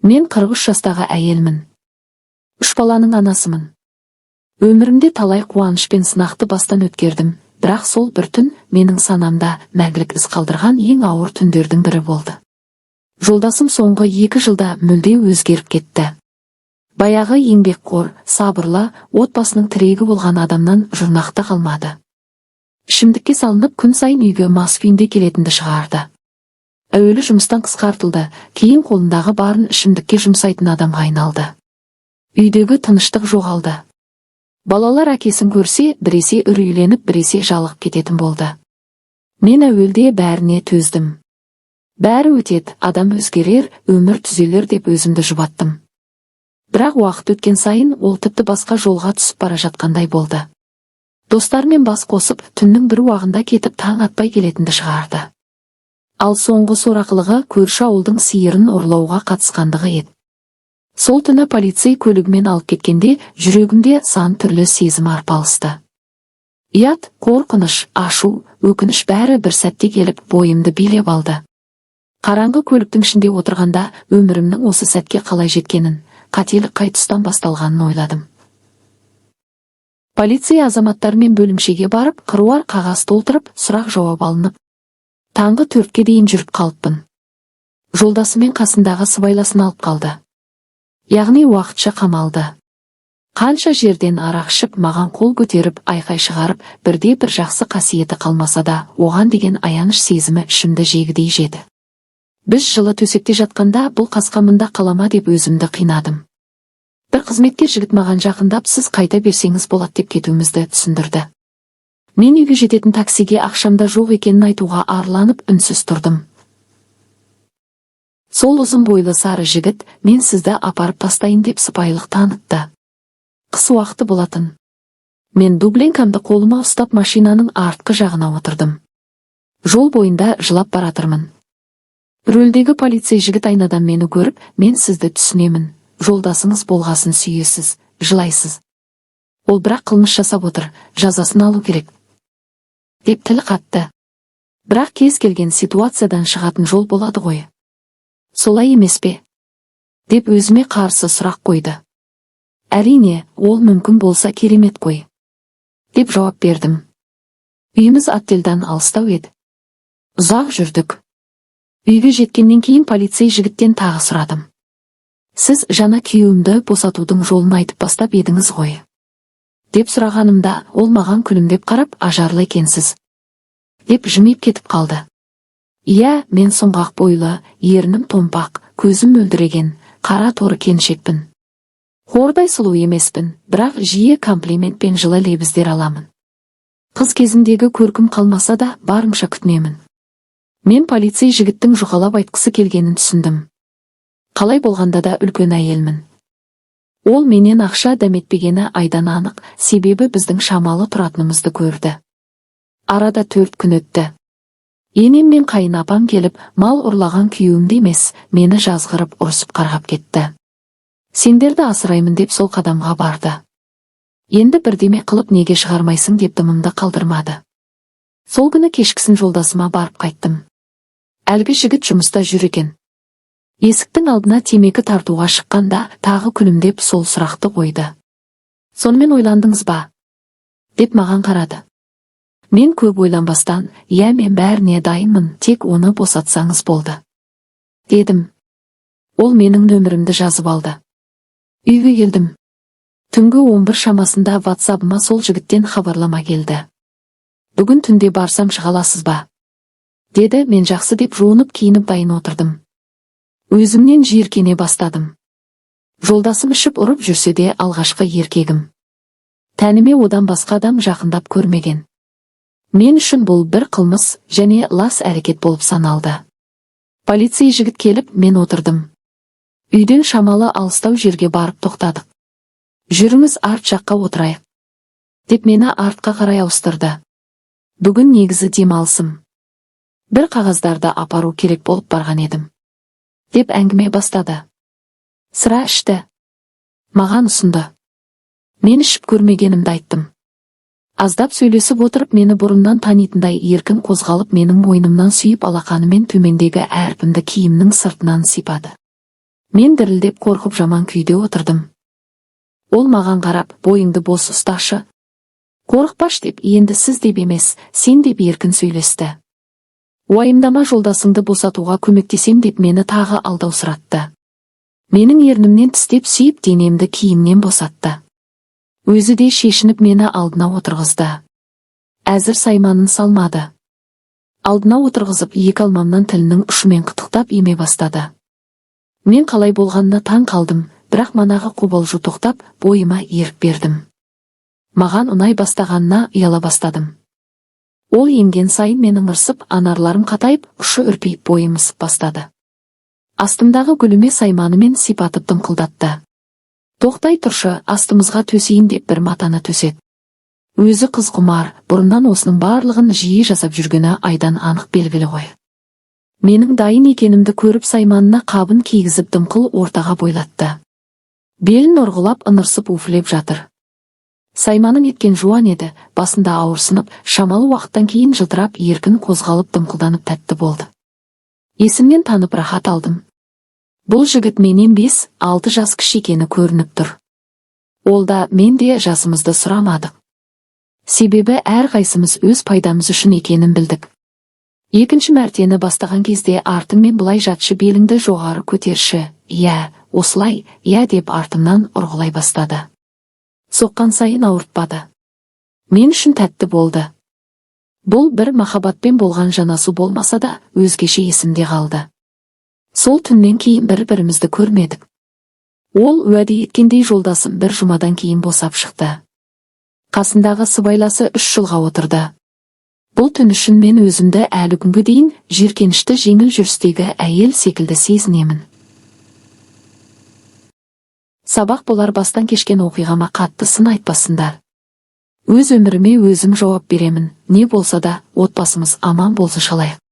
Мен 43 жастағы әйелмін. 3 баланың анасымын. Өмірімде талай қуаныш пен сынақты бастан өткердім, бірақ сол бір түн менің санамда мәңгілік із қалдырған ең ауыр түндердің бірі болды. Жолдасым соңғы 2 жылда мүлде өзгеріп кетті. Баяғы еңбекқор, сабырлы, отбасының тірегі болған адамнан жұрнақты қалмады. Ішімдікке салынып күн сайын үйге мас күйінде келетінді шығарды. Әуелі жұмыстан қысқартылды, кейін қолындағы барын ішімдікке жұмсайтын адамға айналды. Үйдегі тыныштық жоғалды. Балалар әкесін көрсе, біресе үрейленіп, біресе жалығып кететін болды. Мен әуелде бәріне төздім. Бәрі өтеді, адам өзгерер, өмір түзелер деп өзімді жұбаттым. Бірақ уақыт өткен сайын ол тіпті басқа жолға түсіп бара жатқандай болды. Достармен бас қосып, түннің бір уағында кетіп таң атпай келетінді шығарды. Ал соңғы сорақылығы көрші ауылдың сиырын ұрлауға қатысқандығы еді. Сол түні полицей көлігімен алып кеткенде жүрегімде сан түрлі сезім арпалысты. Ұят, қорқыныш, ашу, өкініш бәрі бір сәтте келіп бойымды билеп алды. Қараңғы көліктің ішінде отырғанда өмірімнің осы сәтке қалай жеткенін, қателік қай тұстан басталғанын ойладым. Полицей азаматтармен бөлімшеге барып, қыруар қағаз толтырып, сұрақ жауап алынып, таңғы 4-ке дейін жүріп қалыппын. Жолдасымен қасындағы сыбайласын алып қалды. Яғни уақытша қамалды. Қанша жерден арақ ішіп, маған қол көтеріп, айқай шығарып, бірде бір жақсы қасиеті қалмаса да, оған деген аяныш сезімі ішімді жегідей жеді. Біз жылы төсекте жатқанда бұл қасқамында қалама деп өзімді қинадым. Бір қызметкер жігіт маған жақындап, сіз қайта берсеңіз болады деп кетуімізді түсіндірді. Мен үйге жететін таксиге ақшамда жоқ екенін айтуға арланып үнсіз тұрдым. Сол ұзын бойлы сары жігіт, мен сізді апарып тастайын деп сыпайылық танытты. Қыс уақыты болатын. Мен дубленкамды қолыма ұстап машинаның артқы жағына отырдым. Жол бойында жылап баратырмын. Рөлдегі полицей жігіт айнадан мені көріп, мен сізді түсінемін, жолдасыңыз болғасын сүйесіз, жылайсыз. Ол бірақ қылмыс жасап отыр, жазасын алу керек. Деп тіл қатты. Бірақ кез келген ситуациядан шығатын жол болады ғой. Солай емес пе? Деп өзіме қарсы сұрақ қойды. Әрине, ол мүмкін болса керемет қой. Деп жауап бердім. Үйіміз отельдан алыстау еді. Ұзақ жүрдік. Үйге жеткеннен кейін полицей жігіттен тағы сұрадым. Сіз жаңа күйеуімді босатудың жолын айтып бастап едіңіз ғой. Деп сұрағанымда, ол маған күлімдеп қарап, ажарлы екенсіз. Деп жымиып кетіп қалды. Иә, мен сұңғақ бойлы, ернім томпақ, көзім мөлдіреген, қара торы келіншекпін. Хордай сұлу емеспін, бірақ жиі комплимент пен жылы лебіздер аламын. Қыз кезімдегі көркім қалмаса да, барымша күтінемін. Мен полицей жігіттің жұқалап айтқысы келгенін түсіндім. Қалай болғанда да үлкен әйелмін. Ол менен ақша дәметпегені айдан анық, себебі біздің шамалы тұратынымызды көрді. Арада 4 күн өтті. Енем мен қайын апам келіп, мал ұрлаған күйеуімді емес, мені жазғырып ұрсып қарғап кетті. Сендерді асыраймын деп сол қадамға барды. Енді бірдеме қылып неге шығармайсың деп дымымды қалдырмады. Сол күні кешкісін жолдасыма барып қайттым. Әлгі жігіт жұмыста жүр екен. Есіктің алдына темекі тартуға шыққанда тағы күлімдеп сол сұрақты қойды. Сонымен ойландыңыз ба? Деп маған қарады. Мен көп ойланбастан, иә мен бәріне дайынмын, тек оны босатсаңыз болды. Дедім. Ол менің нөмірімді жазып алды. Үйге келдім. Түнгі 11 шамасында WhatsApp-ыма сол жігіттен хабарлама келді. Бүгін түнде барсам шыға аласыз ба? Деді, мен жақсы деп жуынып киініп дайын отырдым. Өзімнен жиіркене бастадым. Жолдасым ішіп ұрып жүрсе де алғашқы еркегім. Тәніме одан басқа адам жақындап көрмеген. Мен үшін бұл бір қылмыс және лас әрекет болып саналды. Полицей жігіт келіп, мен отырдым. Үйден шамалы алыстау жерге барып тоқтадық. Жүріңіз арт жаққа отырайық. Деп мені артқа қарай ауыстырды. Бүгін негізі демалысым. Бір қағаздарды апару керек болып барған едім. Деп әңгіме бастады. Сыра ішті. Маған ұсынды. Мен ішіп көрмегенімді айттым. Аздап сөйлесіп отырып мені бұрыннан танитындай еркін қозғалып менің мойнымнан сүйіп алақанымен төмендегі әрпімді киімнің сыртынан сипады. Мен дірілдеп қорқып жаман күйде отырдым. Ол маған қарап, бойыңды бос ұсташы. Қорықпаш деп, енді сіз деп емес, сен деп еркін сөйлесті. Уайымдама, жолдасыңды босатуға көмектесем деп мені тағы алдаусыратты. Менің ернімнен тістеп сүйіп денемді киімнен босатты. Өзі де шешініп мені алдына отырғызды. Әзір сайманын салмады. Алдына отырғызып екі алмамнан тілінің ұшымен қытықтап еме бастады. Мен қалай болғанына таң қалдым, бірақ манағы қобалжу тоқтап, бойыма ерік бердім. Маған ұнай бастағанына ұяла бастадым. Ол емген сайын менің ырсып, анарларым қатайып, ұшы үрпейіп бойым ысып бастады. Астымдағы гүліме сайманымен сипатып дымқылдатты. Тоқтай тұршы, астымызға төсейін деп бір матаны төсет. Өзі қыз құмар, бұрыннан осының барлығын жиі жасап жүргені айдан анық белгілі ғой. Менің дайын екенімді көріп сайманына қабын кигізіп дымқыл ортаға бойлатты. Белін ұрғылап ынырсып уфлеп жатыр. Сайманым еткен жуан еді, басында ауырсынып, шамалы уақыттан кейін жылтырап, еркін қозғалып дымқылданып тәтті болды. Есімнен танып рахат алдым. Бұл жігіт менен 5-6 жас кіші екені көрініп тұр. Ол да, мен де жасымызды сұрамадық. Себебі әрқайсымыз өз пайдамыз үшін екенін білдік. Екінші мәртені бастаған кезде артыммен бұлай жатшы, беліңді жоғары көтерші, иә, осылай, иә деп артымнан ұрғылай бастады. Соққан сайын ауыртпады. Мен үшін тәтті болды. Бұл бір махаббатпен болған жанасу болмаса да, өзгеше есімде қалды. Сол түннен кейін бір-бірімізді көрмедік. Ол уәде еткендей жолдасым бір жұмадан кейін босап шықты. Қасындағы сыбайласы 3 жылға отырды. Бұл түн үшін мен өзімді әлі күнге дейін жиіркенішті жеңіл жүрістегі әйел секілді сезінемін. Сабақ болар, бастан кешкен оқиғама қатты сын айтпасындар. Өз өміріме өзім жауап беремін, не болса да отбасымыз аман болсын шалайық.